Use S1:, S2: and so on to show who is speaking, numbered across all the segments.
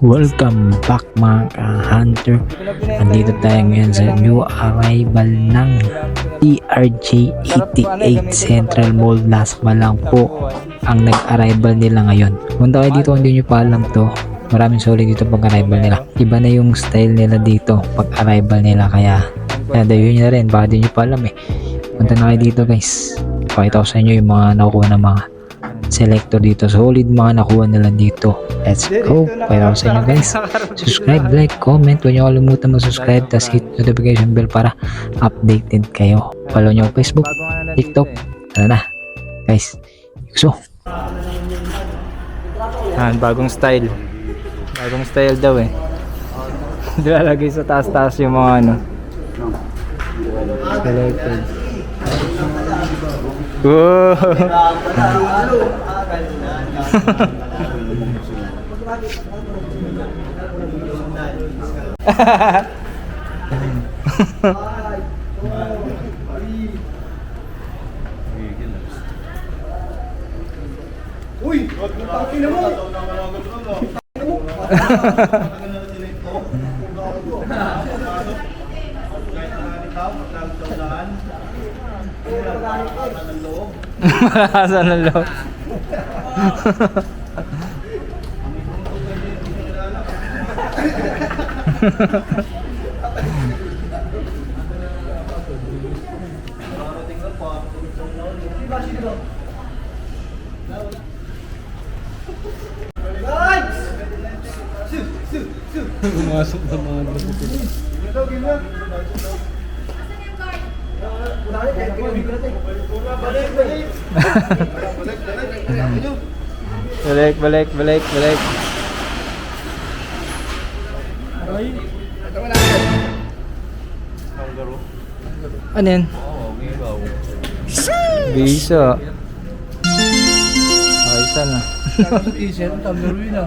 S1: Welcome back mga ka-hunter. Andito tayo ngayon sa new arrival ng TRJ 88 Central Mall. Lasma lang po ang nag-arrival nila ngayon. Punta kayo dito kung hindi nyo pa alam to. Maraming solid dito pag arrival nila. Iba na yung style nila dito pag arrival nila, kaya dayuhin nyo na rin, baka di nyo pa alam eh. Punta na kayo dito guys. Pakita ko sa inyo yung mga nakukuha ng mga selector dito. Solid mga nakuha nila dito. Let's go. Pakita ko sa inyo guys. Subscribe, like, comment. Huwag nyo kalimutan mag-subscribe, tas hit notification bell para updated kayo. Follow nyo Facebook, TikTok. Tara na guys. So bagong style. Bagong style daw eh. Dilalagay sa taas-taas yung mga ano selected. Wow.
S2: Uy, putang ina mo.
S1: Malakas ng loob.
S2: Pumasok na mga drone.
S1: Balik. Ano yan? Bisa. Okay, sana.
S2: T-shirt, tumbler na.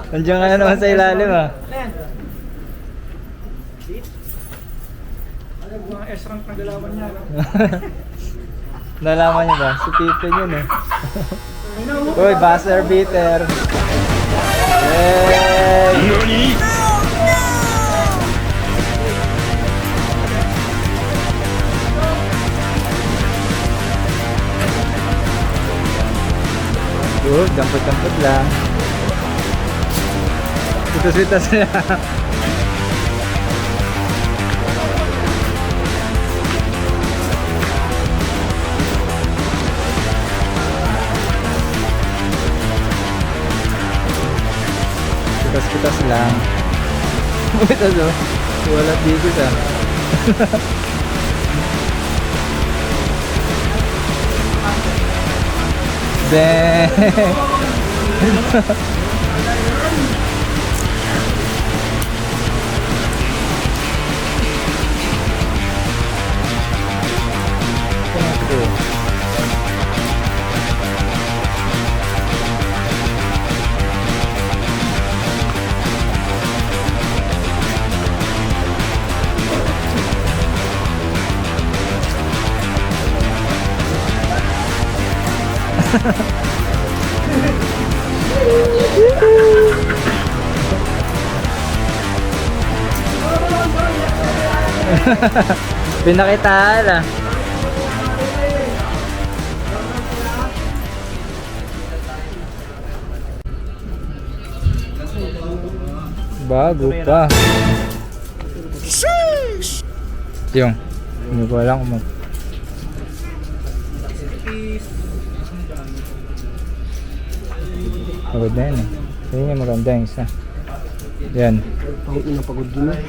S1: Nandiyan ka na naman sa ilalim ah.
S2: Mga S-rank na galawan niya.
S1: Nalaman niyo ba? Si Pippen yun eh. Uy, buzzer beater. Yay! Good, dampot-dampot lang. Sitas-sitas na. Kitas-kitas lang. Ito so, wala dito sa. Dang. Pinakitaan ah. Bago pa. Yung, hindi ko alam kung pagod na yan eh. Yun yung maganda yung isa. Yan.
S2: Pagod na pagod din eh.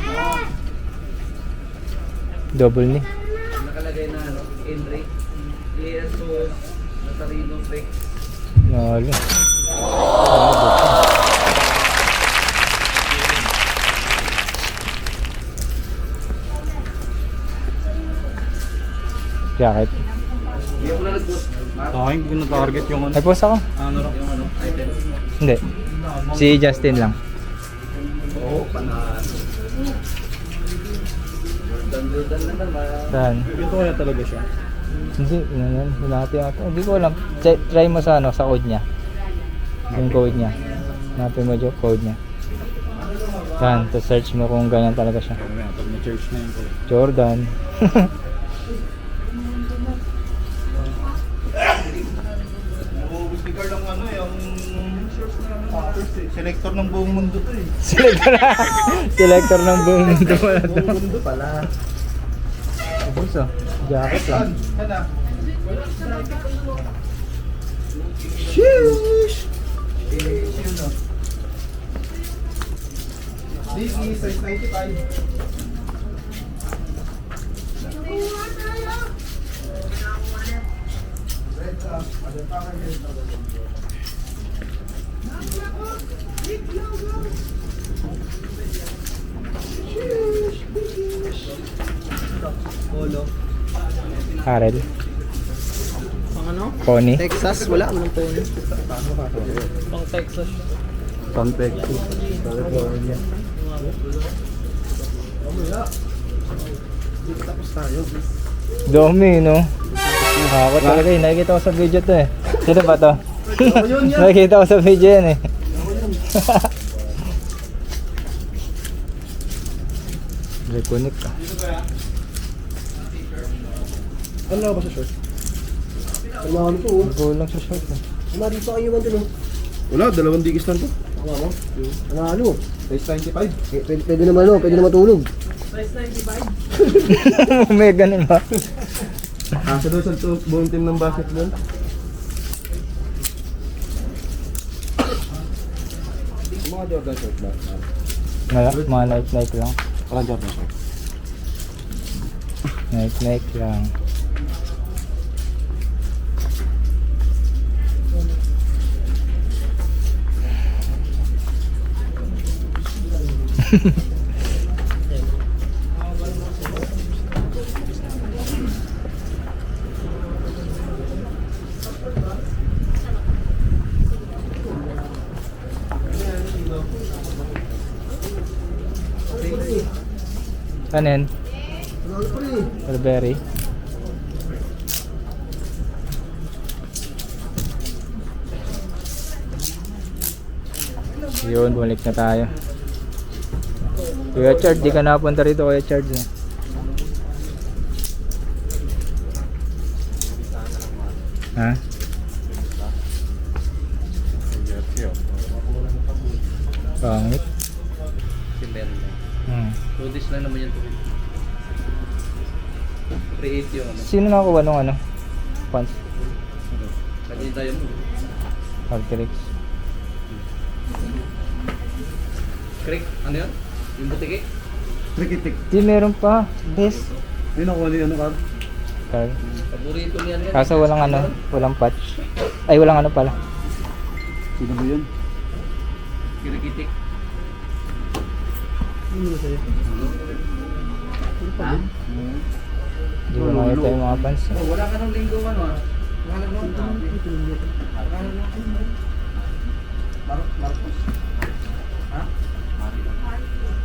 S1: Double ni.
S3: Nakalagay na ano, Enric, Jesus, Nazareno, Rex.
S1: Nalo. Jacket.
S3: Hindi ako na nag-post.
S2: Hindi ko na-target yung ano.
S1: Ay, post ako.
S3: Yung ano, item.
S1: Hindi. Si Justin lang.
S3: Oo, panalo. Jordan na naman.
S1: Saan?
S2: Ito kaya talaga siya.
S1: Hindi, hinati ata. Hindi ko alam. Try mo sa ano, sa code niya. Yung code niya. Hanapin mo yung code niya. Yan, to search mo kung ganyan talaga siya.
S2: Pag na-church na yun ko.
S1: Jordan.
S2: Naubos ni Carl ang ano yung selector ng buong mundo to eh.
S1: Selector ng buong mundo pala to.
S2: Buong mundo pala.
S1: Ubus oh. Jacket lang.
S2: Sana. Sheesh! Biggie, size 95.
S3: Polo.
S1: Karel.
S3: Pang ano?
S1: Pony.
S3: Texas, wala mo ng polo. Pang Texas.
S2: Pang Texas.
S3: Tapos tayo.
S1: Dami no. Ako talaga eh. Nakikita ko sa video to eh. Sino ba to? Nakikita ko sa video yan eh. Reconnect ka.
S2: Ano ba sa short? Ano to?
S1: Kulang sa short eh.
S2: Wala dito kayo man dun. Wala, dalawang digis lang to. Ano? Ano? Size 95. Pwede naman ano, pwede naman matulog.
S1: May ganun ba?
S2: Sa doon sa buong team ng basketball. Mga Jordan short ba?
S1: Mga like lang.
S2: Parang Jordan short.
S1: Like lang. Ano yan? Strawberry. Yun, bumalik na tayo. Kuya Chard, di ka napunta rito Kuya Chard eh. Ha? Pangit.
S3: Simben.
S1: Hmm.
S3: Lang naman yan. 380 yung ano.
S1: Sino nakakuha nung ano? Pants?
S3: Kanya tayo mo.
S1: Arcteryx.
S3: Crick, ano yun? Yung butike?
S2: Trikitik.
S1: Di meron pa. Best.
S2: Yun ako ano ka?
S1: Carl.
S3: Paborito niyan yan.
S1: Kaso walang ano, walang patch. Ay, walang ano pala.
S2: Sino ba yun?
S3: Kirikitik.
S2: Sino ba sa'yo?
S3: Ha?
S1: Di ko makita yung mga pants.
S3: Oh, wala ka ng linggo ano ah. Wala ka ng Marcos. Ha?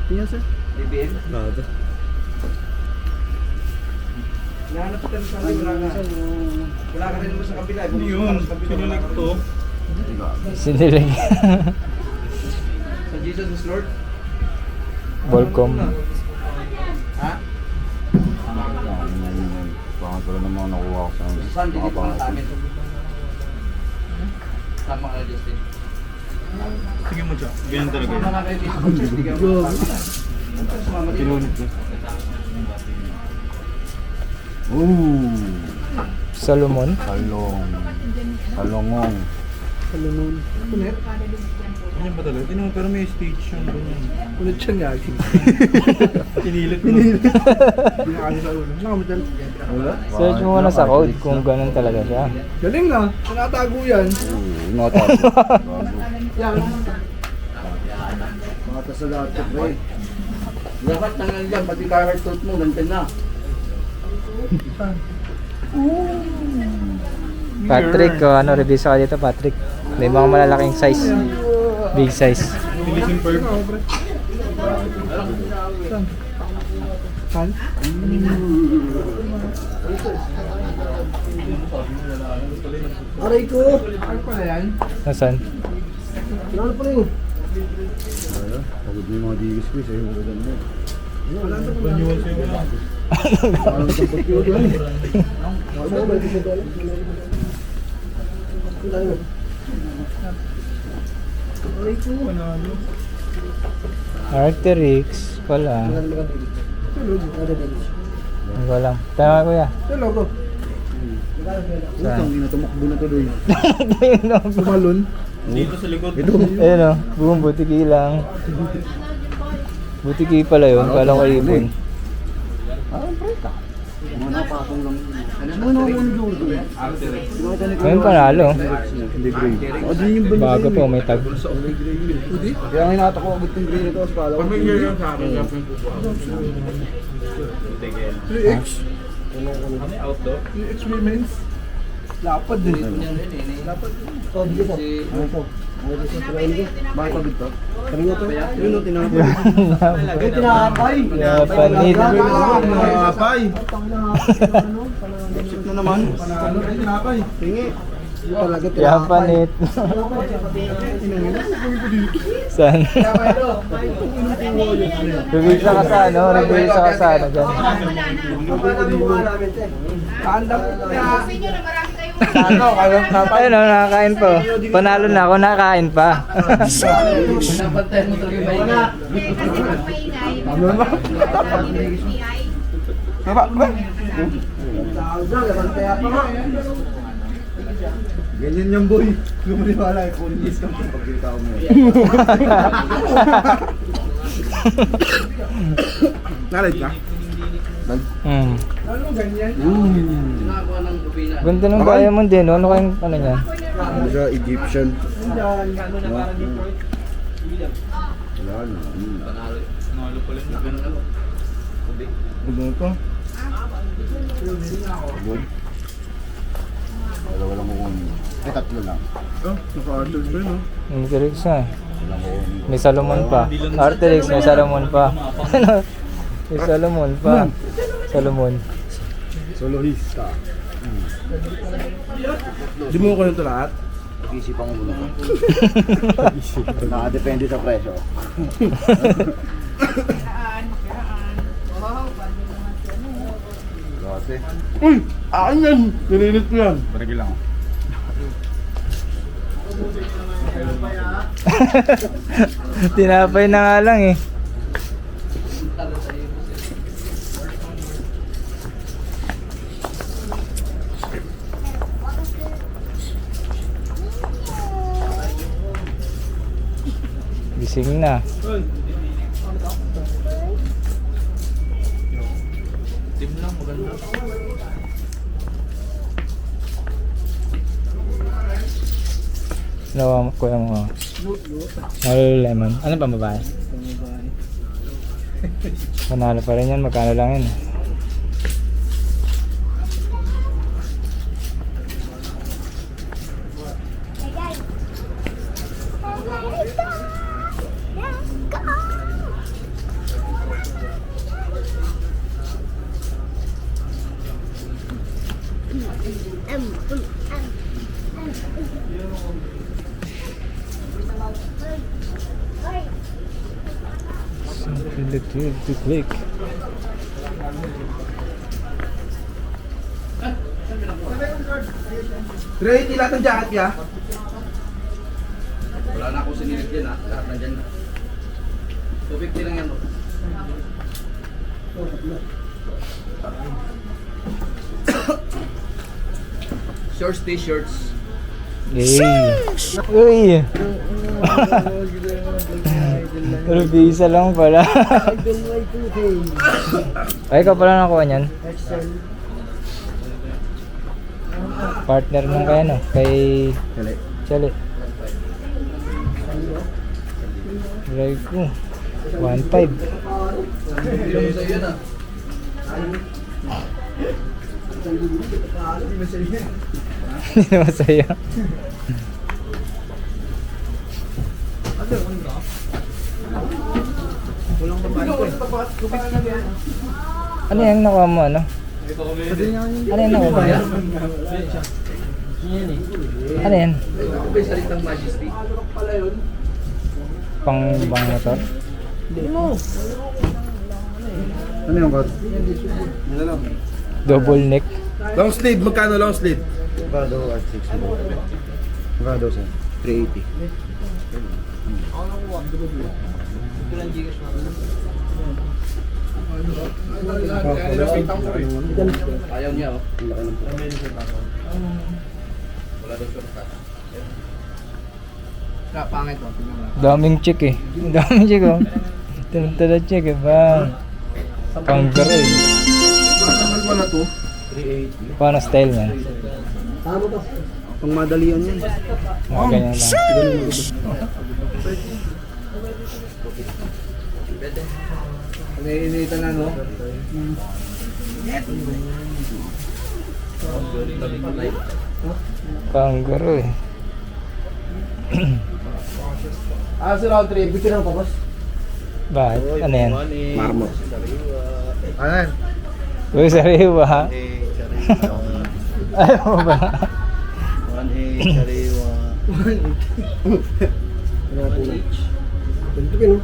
S2: Tingnan sir.
S3: BBM?
S2: Nada.
S3: Nahanap ka rin sa wala ka. Wala ka rin naman sa kabila.
S2: Yun, sinulik to.
S1: Sinilig.
S3: Sa Jesus is Lord?
S1: Volcom.
S3: Ha?
S2: Pangat pala naman nakuha ko sa
S3: Saan hindi pa lang namin? Tama ka na, Justin.
S4: Sige mo siya. Ganyan talaga yun.
S3: Mga kayo dito, hindi ka makakala. Sumama dito.
S2: Pinunit ko. Ooh!
S1: Salomon.
S2: Salongong.
S4: Ganyan ba talaga? Tinawag pero may stage yung ganyan.
S3: Ulit siya nga.
S4: Pinilit mo.
S3: Pinakali sa ulo. Nakamit yan.
S1: Search mo muna sa code kung ganun talaga siya.
S3: Galing na. Tinatago yan.
S2: Mata.
S3: Yan.
S2: Mata sa laptop ba eh.
S3: Dapat tangan dyan, pati carrot toast mo, ganyan na.
S1: Patrick, ano, review ka dito, Patrick. May mga malalaking size. Big size.
S4: Releasing perm.
S3: Saan? Aray ko! Aray pala yan?
S1: Nasaan?
S3: Ano pala yun?
S2: Pagod mo yung mga digis ko eh. Sa'yo ko ganun eh.
S3: Wala na pala.
S4: Manual sa'yo wala.
S2: Parang isang pagkiwag yan eh.
S3: Ano ba? Balik siya doon. Wala yun. Aray ko!
S4: Panalo.
S1: Arcteryx pala. Hindi ko alam. Tama kuya.
S3: Hello bro.
S2: Utang ina, tumakbo na tuloy.
S3: Sumalon.
S4: Dito sa likod.
S2: Ito.
S1: Ayun o, buong butiki lang. Butiki pala yun, kala ko ipon.
S2: Parang preta. Mga napatong lang. Ano na yung judo eh?
S1: Ngayon panalo.
S2: Hindi grade. O din yung banyo.
S1: Bago pa, may tag.
S2: Kaya ang hinata ko agad yung grade ito. Kala ko.
S4: Pamilya yan sa akin. Dapat yung kukuha.
S3: 3X.
S4: Ano yung outdoor?
S3: 3X women's. Lapad din. Lapad din. Sabi ko.
S2: Ano to? Bakit pagod to? Kanina to? Yun o, tinapay.
S3: Ay, tinakapay.
S1: Panit.
S2: Tinapay. Sip na naman.
S3: Panalo. Ay, tinakapay.
S2: Tingi.
S1: Yan panit. Saan? Review ka sa ano, review ka sa ano dyan.
S3: Kaandam.
S1: Ano, ayun o, nakakain pa. Panalo na ako, nakakain pa.
S3: Pinapantayan mo talaga yung maingay.
S2: Ganyan yung boy. Lumaniwala yung kunis ka pagkita ko ngayon.
S3: Nalit ka?
S1: Hmm.
S3: Ano ganyan? Nakakuha ng kupina.
S1: Ganda ng diamond din, ano kayong ano niya?
S2: Ano siya? Egyptian.
S3: Yan, ano na parang dito.
S2: Wala na.
S4: Panalo pala yung ganun.
S2: Ano to? Good. Wala mo kung... Ay, tatlo lang.
S3: Oh, naka-arters pa yun, oh.
S1: Arcteryx na.
S2: Wala mo kung...
S1: May Salomon pa. Arcteryx, may Salomon pa. May Salomon pa. Salomon.
S2: Solohista.
S3: Di mo ko nito lahat?
S2: Pag-isipan ko muna. Nakadepende sa presyo. Kasi...
S3: Uy! Akin yan! Nililit ko yan.
S2: Barigil lang.
S1: Tinapay na nga lang eh. Gising na.
S4: Team lang, maganda.
S1: Nawa ko yung mga Lululemon. Ano pa babae? Panalo pa rin yan. Magkano lang yun? Something to click.
S2: 380 lahat ng jacket niya.
S3: Wala na akong sinilip dyan ha. Lahat nandyan na. 250 lang yan bro. Shorts, t-shirts.
S1: Uy! Pero visa lang pala. Ay, ikaw pala nakuha niyan. Partner nung kay ano? Kay Chali. Like ko. 1.5.
S3: Hindi mo sa'yo yun ah.
S1: Hindi naman sa'yo. Ano yung nakuha mo, ano? Ano yung nakuha mo? Ano yan?
S3: Ako ba yung salitang majesty?
S1: Pang bang motor?
S2: Ano yung kot? Ano lang?
S1: Double neck?
S2: Long sleeve, magkano long sleeve? Magkano at 6 mo? Magkano sir? 380.
S3: Ayaw niya oh. Wala daw shortcut. Pangit oh.
S1: Daming chick eh. Daming chick oh. Tala chick eh ba? Kangaroo eh.
S2: Matagal mo na to?
S1: Paano style niyan?
S2: Pang madalian yan.
S1: Mga ganyan lang.
S3: Iniinitan na no?
S1: Kangaroo eh.
S2: Si round 3, bigyan lang tapos.
S1: Bakit? Ano yan?
S2: Marmot. Ano yan?
S1: Uy, sariwa ha? Ayaw mo ba?
S2: 1A, sariwa. 1 each. Ganito ka no?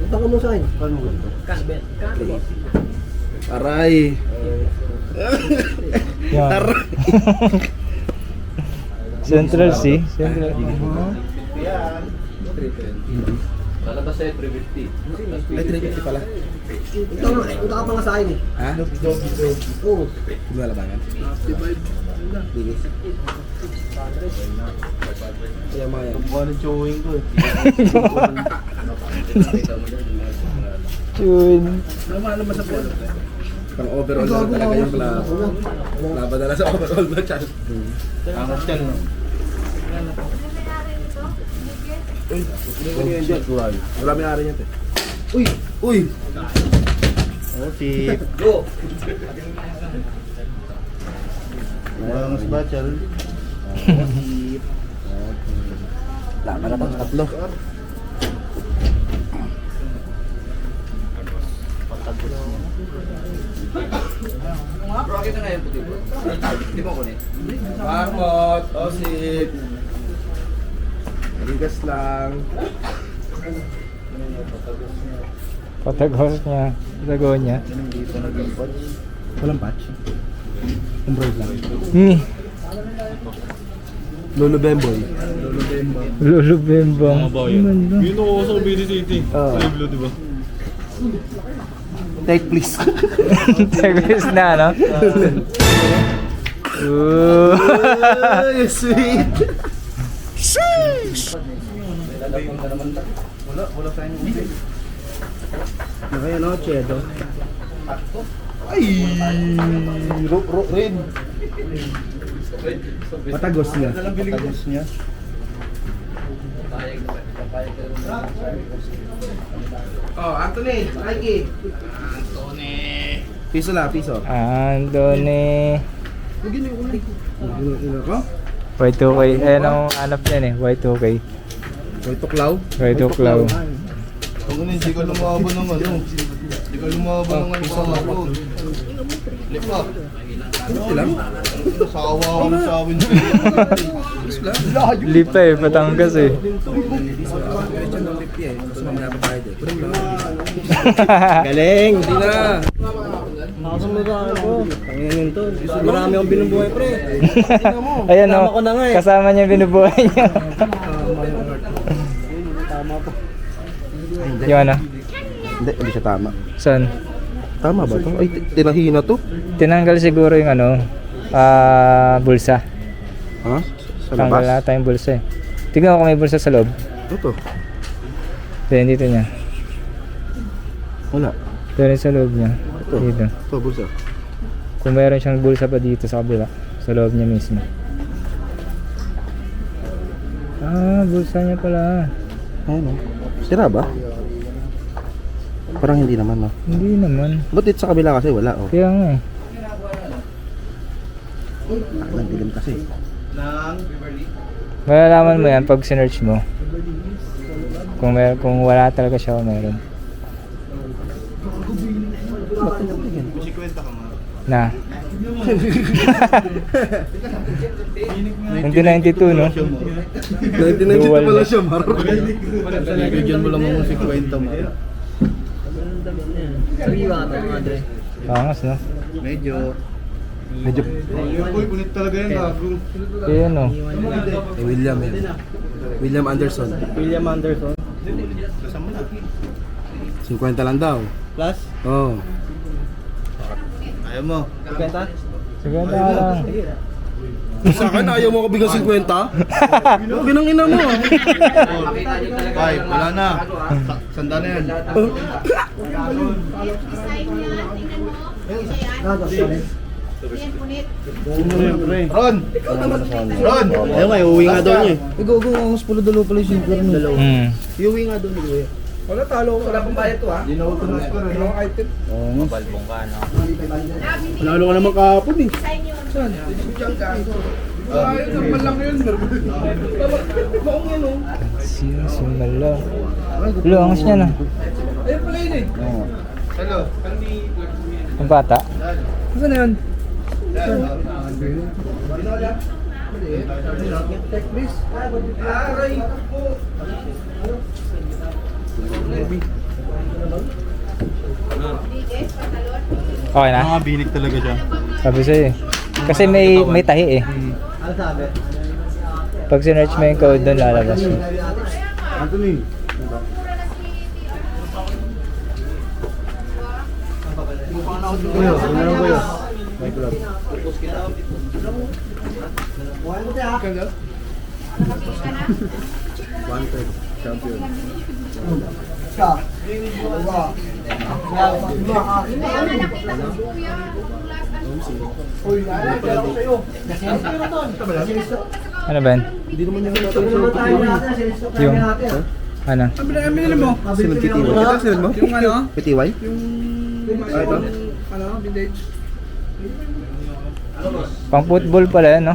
S2: Punta ka mo sa akin. Paano mo ganito? Aray.
S1: Yan. Central C? Central.
S3: Lalabas sa'yo 350.
S2: Ay, 350 pala. Punta ka pa nga sa akin eh. Ha? Oo. Hindi mo alabangan? 55. Bigis. Kaya mga yan. Buwan ng chewing ko eh.
S1: Chun.
S2: Ano sa polo? Pang overall na talaga yung laban na lang sa overall na chan. Ang chan no? Wala may ari niya te. Uy! Uy! Oh, si...
S3: Go!
S2: Mas bachal. Laban na to, tatlo.
S3: Bro, kita nga yung puti bro. Hindi mo kunin.
S2: Marmot, osip. Ligas lang.
S1: Patagos niya. Patago niya.
S2: Dito naging patch. Walang patch. Embroid lang. Lolo Bemboy. Lolo Bemboy.
S1: Lolo Bembang.
S4: Yun ako sa Cavite City.
S2: Oo.
S4: Sa Iblo, di ba?
S2: Take please.
S1: Tagos na, no? Ooh.
S2: Ay, sweet. Wala tayong ulit. Nakaya no, chedo. Ay! Red. Patagos niya. Patagos niya. Oh, Anthony, Mikey. Anthony. Piso la, piso.
S1: Anthony.
S2: Ko?
S1: Y2K. Ayan ang hanap yan eh. Y2K.
S2: Hoy, tuklaw.
S1: Y2Klaw.
S2: Pag hindi ka lumaba ng ano. Hindi ka lumaba ng ano sa hapon. Lipa. Ano lang? Sawa ako ng sawin.
S3: lang.
S4: Lipa eh, Batangas eh.
S3: Question ng 50 eh. Gusto mamaya pa tayo eh. Kunin lang.
S2: Galing!
S3: Hindi na.
S2: Nakasunod ako. Tanginin to. Marami akong binubuhay, pre.
S4: Ayan
S2: Tama
S4: o,
S2: ko na nga eh.
S4: kasama niya yung binubuhay niya.
S2: Tama po.
S4: Yung ano?
S2: Hindi siya tama.
S4: Saan?
S2: Tama ba to? Ay, tinahina to.
S4: Tinanggal siguro yung ano, bulsa.
S2: Ha? Sa
S4: Tanggal
S2: labas?
S4: na tayong bulsa eh. Tignan ko kung may bulsa sa loob.
S2: Ito.
S4: Then dito niya.
S2: Wala.
S4: Ito rin sa loob niya.
S2: Ito.
S4: Dito.
S2: Ito, bulsa.
S4: Kung meron siyang bulsa pa dito sa kabila, sa loob niya mismo. Bulsa niya pala.
S2: Ayun o. Sira ba? Parang hindi naman, no?
S4: Hindi naman.
S2: Ba't dito sa kabila kasi wala, oh?
S4: Kaya nga eh.
S2: Nagdilim kasi.
S4: Malalaman mo yan pag sinearch mo. Kung wala talaga siya o meron. Na. 1992 no?
S2: 1992 pala siya, Mar. Bigyan mo lang ng 50, Mar.
S4: Pangas no?
S2: Medyo.
S3: Uy, kunit talaga yan, gago.
S4: Kaya no?
S2: William yan. William Anderson. 50 lang daw.
S3: Plus?
S2: Oo.
S3: Ayaw mo. 50?
S4: Sige na lang.
S2: Sa akin, ayaw mo ko bigyan 50? Ginang ina mo.
S3: Ay, wala na. Sanda na yan. Ron! Ron!
S2: Ayaw nga, uuwi nga daw niya eh. Go, ang pulo dalo pala yung dalo. Iuwi nga daw ni Kuya.
S3: Wala, talo ko. Wala pang bayad to ha. Hindi na ako tunas ko rin. Wala item.
S2: Panalo ka naman kahapon eh.
S3: Saan? Diyan ka. Ay, normal lang yun. Maong yan oh.
S4: Simala. Lo, angas niya na.
S3: Ayun pala yun eh. Hello.
S4: Ang bata.
S3: Saan na yun? Check please. Aray po.
S4: Okay na?
S2: Binig talaga siya.
S4: Sabi sa'yo eh. Kasi may tahi eh. Pag sinearch mo yung code doon, lalabas mo.
S2: Anthony. Kuya, ano lang kuya? Mic lang. Wanted champion.
S4: Ano ba yan?
S2: Hindi naman yung natin.
S4: Yung... Ano?
S3: Ambilin mo.
S2: Sino PTY? Ito sino mo?
S3: Yung ano?
S2: PTY?
S3: Ah, ito? Ano? Vintage?
S4: Pang football pala yan, no?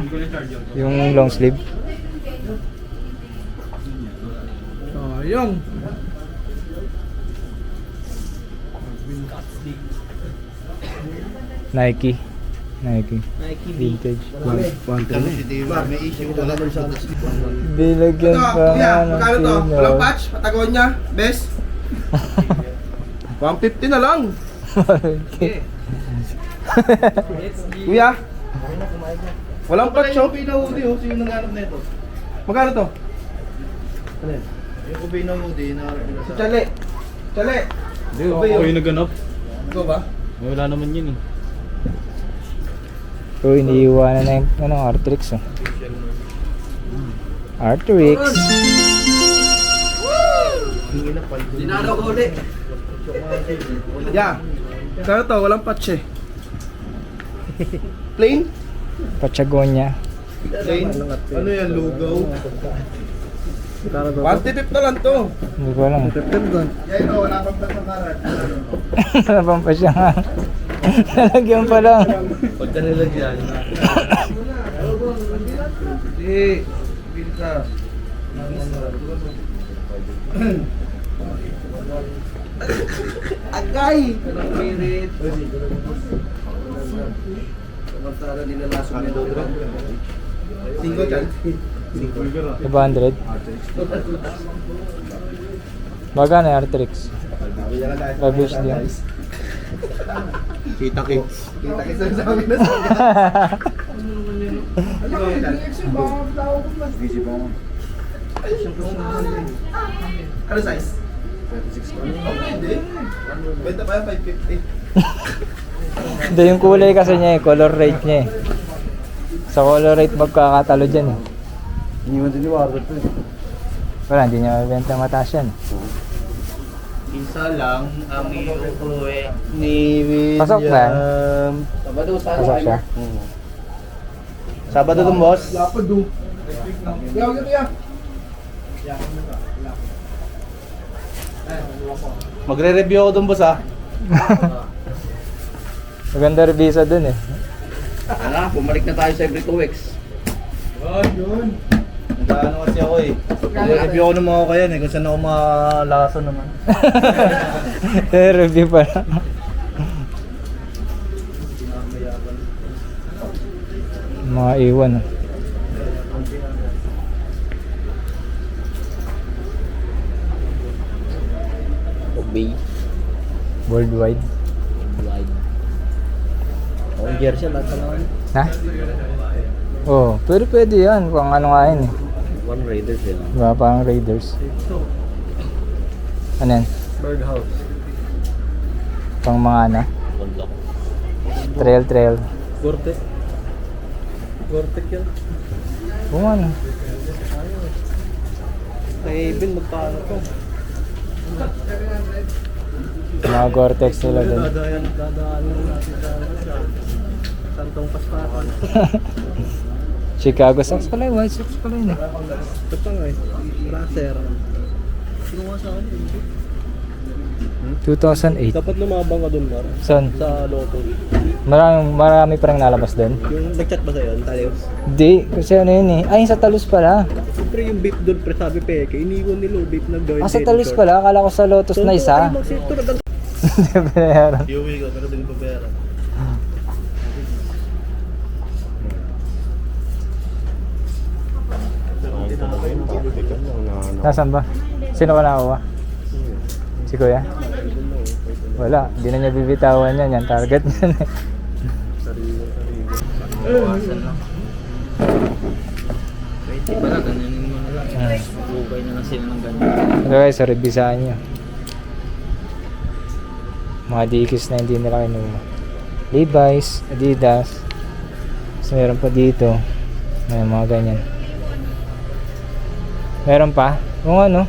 S4: Yung long sleeve.
S3: Oh, yung.
S4: Nike. Vintage.
S2: Wanted.
S3: May issue. Wala doon siya.
S4: Bilagyan
S3: Ito,
S4: pa
S3: kuya,
S4: nga ng
S3: magkano to?
S4: sino.
S3: Walang patch? Patagonya? Best?
S2: 150 na lang.
S3: Kuya?
S2: Walang patch oh.
S3: Yung hoodie, oh. Sino nangarap na ito?
S2: Magkano to?
S3: Yung Kubay na hoodie, nangarap nila sa...
S2: Chale.
S4: Hindi, ako yung naganap.
S3: Ikaw ba?
S4: Wala naman yun eh. So, iniiwanan na yung Artrix oh. Artrix.
S3: Dinaro ko ulit.
S2: Yeah. Kano to? Walang patch eh. Plain?
S4: Pachagonya.
S2: Plain? Ano yan? Lugaw? 150 na lang to.
S4: Hindi ko alam.
S3: Yeah, ito, wala pang pagkakarat.
S4: Nalabang pa siya nga. Nalagyan pa lang.
S3: Huwag ka nilagyan. Hindi. Pili ka.
S2: Agay!
S3: Anong pirit? Samantala nilalasok ni Dodro.
S2: 5 chan.
S4: 500. Magkano yung Artrix? 5 HD.
S2: Kita kits. Kita kits ang sabi na sa ano size? 26 pa. Hindi. Benta pa yan, 550.
S4: Hindi yung kulay kasi niya eh, color rate niya eh. Sa color rate magkakatalo dyan eh.
S2: Hindi mo din iwarot to eh.
S4: Wala, hindi niya mabenta mataas yan.
S3: Isa lang ang iuuwi.
S2: Ni William.
S4: Pasok ba?
S3: Sabado sa
S4: Pasok siya.
S2: Sabado dun, boss.
S3: Lapad do. Yaw yun ya.
S2: Magre-review ako dun, boss, ha?
S4: Maganda revisa dun eh.
S3: Ano, bumalik na tayo sa every 2 weeks.
S2: Yun. Nag-ano kasi ako eh. Magre-review ako ng mga kayan eh. Kung saan ako malaso naman.
S4: Review pa lang. Mga iwan ah.
S3: Obey.
S4: Worldwide.
S3: Wide. Oh, jersey lahat naman.
S4: Ha? Oo, pero pwede yan. Kung ano nga yun eh.
S3: One Raiders yun.
S4: Diba parang Raiders. Ano yan?
S2: Birdhouse.
S4: Pang mga ano?
S3: One lock.
S4: Trail.
S2: Vortex. Vortex yan.
S4: Kung ano?
S2: Kay Ben, magpaano to?
S4: Mga Gore-Tex nila dun.
S2: Dadaanan natin sa Santong Paspakan.
S4: Chicago Sox pala yun. White Sox pala yun eh.
S2: Basta nga eh. Racer. Sino nga sa akin?
S4: 2008.
S2: Dapat lumabang ka dun, Mar.
S4: Saan?
S2: Sa Lotto.
S4: Marami pa rin nalabas dun.
S2: Yung nag-chat ba sa'yo? Talos?
S4: Hindi, kasi ano yun eh. Ay, sa Talus pala.
S2: Siyempre yung beef doon, pre, sabi Peke, iniwan nila beef na doon.
S4: Ah, sa Talus pala. Akala ko sa Lotus na isa. Hindi pinayaran.
S2: Iuwi ko, pero din pa pera.
S4: Nasaan ba? Sino ka nakakuha? Si Kuya? Wala, hindi na niya bibitawan yan. Yan, target niyan eh.
S3: Bawasan lang. Pwede pala, ganyanin mo na lang. Bukay na lang sila ng ganyan.
S4: Ano guys, so revisahan nyo. Mga dikis na hindi nila kinuha. Levi's, Adidas. Tapos meron pa dito. May mga ganyan. Meron pa? Kung ano,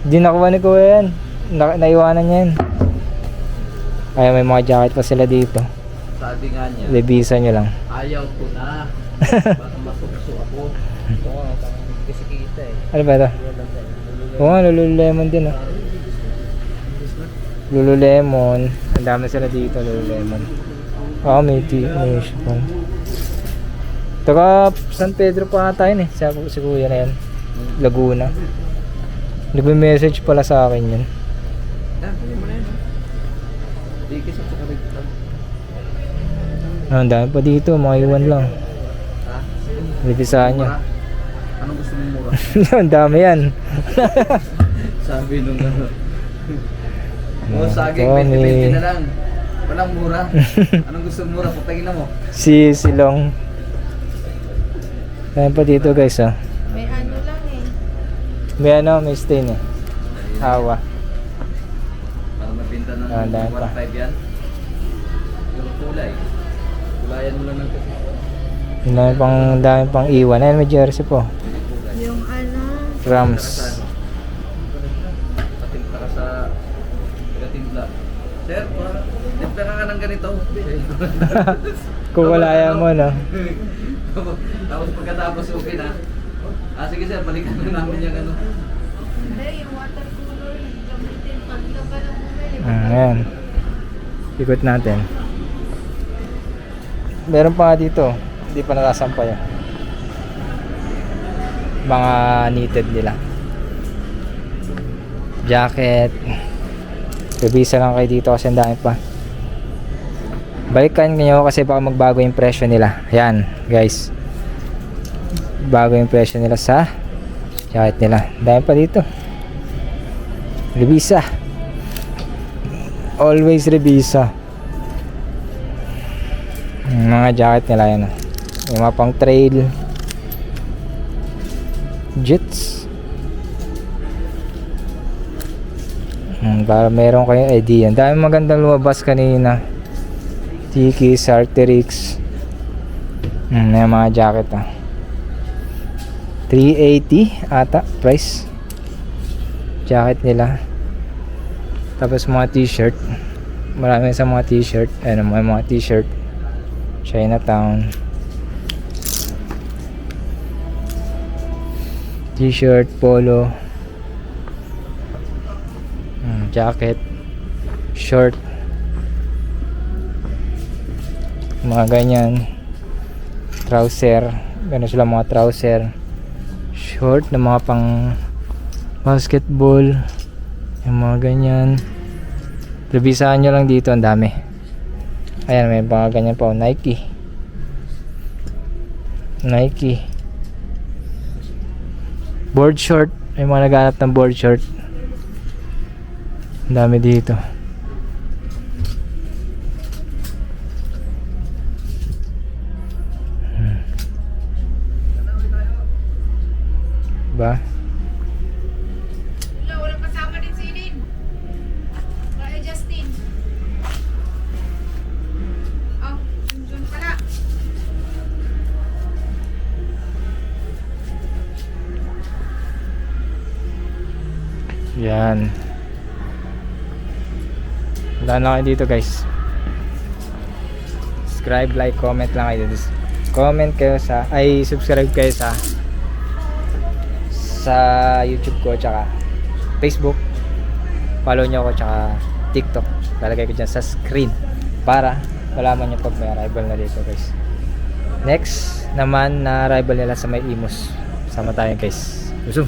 S4: hindi nakuha ni Kuya yan. Naiwanan niya yan. Kaya may mga jacket pa sila dito.
S3: Sabi nga niya,
S4: Revisa nyo lang.
S3: ayaw ko na. Baka masukso ako. Oo, kasi kita eh.
S4: Ano ba ito? Oo nga, Lululemon din ah. Lululemon. Ang dami sila dito, Lululemon. May shop. Taga San Pedro pa ata yun eh. Si Kuya na yan. Laguna. Nagme-message pala sa akin yun.
S3: Pwede mo na yun. Dikis at saka biglang.
S4: Ang dami pa dito, mga iwan lang.
S3: Ha?
S4: Revisahan nyo.
S3: Anong gusto mong mura?
S4: Ang dami yan.
S3: Sabi nung ano. O saging,
S4: Tommy.
S3: 20-20 na lang. Walang mura. Anong gusto mong mura? Putangin na mo.
S4: Si Silong. Dami pa dito guys ah.
S5: May ano lang eh.
S4: May ano, may stain eh. Hawa.
S3: Para mapinta ng
S4: Ah, dahil pa.
S3: 1.5 yan. Yung kulay. Kulayan mo lang ng kasi.
S4: Dami pang iwan. Ayan, may jersey po.
S5: Yung ano.
S4: Rams.
S3: Patimpla ka sa gatimpla. Sir, timpla ka ng ganito.
S4: Kung walaya mo no.
S3: Tapos pagkatapos okay na. Sige sir, balikan na namin yung ano.
S5: Hindi, yung water cooler. Gamitin pag ka pa lang bumili.
S4: Ayan. Ikot natin. Meron pa nga dito. Hindi pa nakasampay yun. Mga knitted nila. Jacket. Revisa lang kayo dito kasi ang dami pa. Balikan nyo kasi baka magbago yung presyo nila. Ayan guys. bago yung presyo nila sa jacket nila. Dahil pa dito. Revisa. Always Revisa. Yung mga jacket nila yan. Yung mga pang trail. Jets. Para meron kayong idea. Dami magandang lumabas kanina. Dickies, Arc'teryx. Yung mga jacket 380 ata price jacket nila. Tapos mga t-shirt, marami sa mga t-shirt. Ayun, may mga t-shirt Chinatown t-shirt, polo, jacket, short, mga ganyan, trouser. Ganun sila mga trouser, short na mga pang basketball, yung mga ganyan. Revisahan nyo lang dito, ang dami. Ayan, may mga ganyan pa. Nike, board short. May mga naghanap ng board short, ang dami dito. Ba?
S5: Wala, walang kasama din si Lynn. Kaya Justin. Oh, Jun pala.
S4: Yan. Wala na kayo dito guys. Subscribe, like, comment lang kayo dito. Comment kayo sa, subscribe kayo sa YouTube ko tsaka Facebook. Follow nyo ako tsaka TikTok. Lalagay ko dyan sa screen para malaman nyo pag may arrival na dito guys. Next naman na arrival nila sa may Imus. Sama tayo guys. Usum.